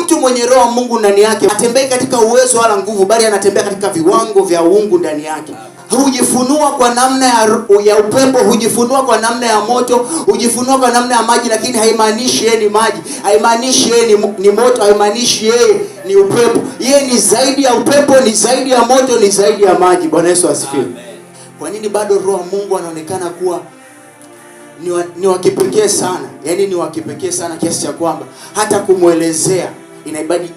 mtu mwenye roho wa Mungu ndani yake atembei katika uwezo wala nguvu, bali anatembea katika viwango vya uungu ndani yake. Hujifunua kwa namna ya upepo, hujifunua kwa namna ya moto, hujifunua kwa namna ya maji, lakini haimaanishi yeye ni maji, haimaanishi yeye ni moto, haimaanishi yeye ni upepo. Yeye ni zaidi ya upepo, ni zaidi ya moto, ni zaidi ya maji. Bwana Yesu asifiwe. Kwa nini bado roho wa Mungu anaonekana kuwa ni wa kipekee sana? Yaani ni wa kipekee sana kiasi cha kwamba hata kumuelezea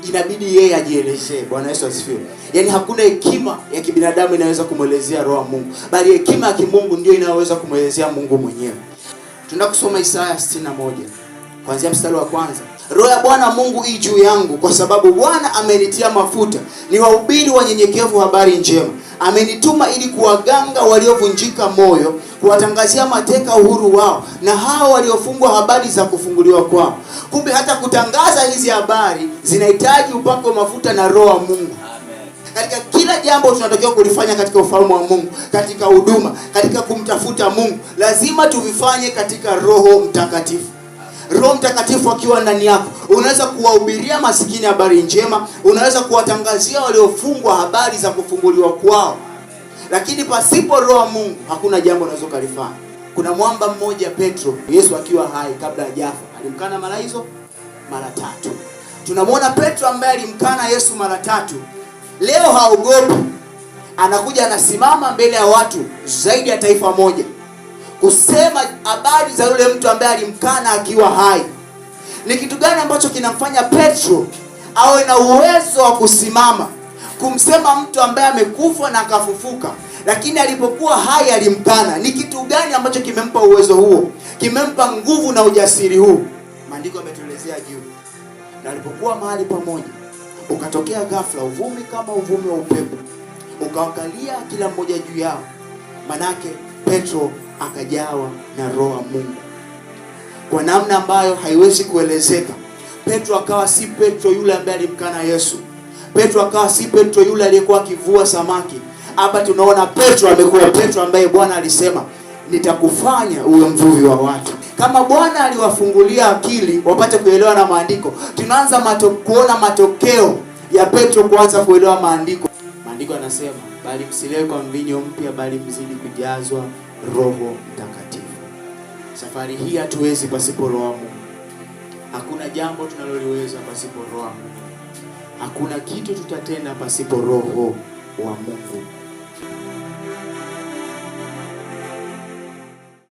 inabidi yeye ajielezee. Bwana Yesu asifiwe. Yaani hakuna hekima ya kibinadamu inaweza kumuelezea roho wa Mungu, bali hekima ya kimungu ndio inaweza kumuelezea Mungu mwenyewe. Tunaenda kusoma Isaya 61 kuanzia mstari wa kwanza. Roho ya Bwana Mungu ii juu yangu, kwa sababu Bwana amenitia mafuta ni wahubiri wanyenyekevu habari njema. Amenituma ili kuwaganga waliovunjika moyo, kuwatangazia mateka uhuru wao, na hao waliofungwa habari za kufunguliwa kwao. Kumbe hata kutangaza hizi habari zinahitaji upako mafuta na roho wa Mungu. Katika kila jambo tunatakiwa kulifanya katika ufalme wa Mungu, katika huduma, katika kumtafuta Mungu, lazima tuvifanye katika Roho Mtakatifu. Roho Mtakatifu akiwa ndani yako, unaweza kuwahubiria masikini habari njema, unaweza kuwatangazia waliofungwa habari za kufunguliwa kwao. Lakini pasipo roho wa Mungu hakuna jambo unaweza kulifanya. Kuna mwamba mmoja Petro, Yesu akiwa hai kabla hajafa, alimkana mara 3. Tunamwona Petro ambaye alimkana Yesu mara 3. Leo haogopi. Anakuja anasimama mbele ya watu zaidi ya taifa moja kusema habari za yule mtu ambaye alimkana akiwa hai. Ni kitu gani ambacho kinamfanya Petro awe na uwezo wa kusimama kumsema mtu ambaye amekufa na akafufuka, lakini alipokuwa hai alimkana? Ni kitu gani ambacho kimempa uwezo huo, kimempa nguvu na ujasiri huu? Maandiko yametuelezea juu. Na alipokuwa mahali pamoja, ukatokea ghafla uvumi kama uvumi wa upepo, ukaangalia kila mmoja juu yao. Manake Petro akajawa na roho wa Mungu kwa namna ambayo haiwezi kuelezeka. Petro akawa si Petro yule ambaye alimkana Yesu. Petro akawa si Petro yule aliyekuwa akivua samaki. Hapa tunaona Petro amekuwa Petro ambaye Bwana alisema nitakufanya uwe mvuvi wa watu. Kama Bwana aliwafungulia akili wapate kuelewa na maandiko, tunaanza kuona matokeo ya Petro kuanza kuelewa maandiko. Maandiko yanasema, bali msilewe kwa mvinyo mpya, bali mzidi kujazwa Roho Mtakatifu. Safari hii hatuwezi pasipo roho wa Mungu. Hakuna jambo tunaloliweza pasipo roho wa Mungu. Hakuna kitu tutatenda pasipo roho wa Mungu.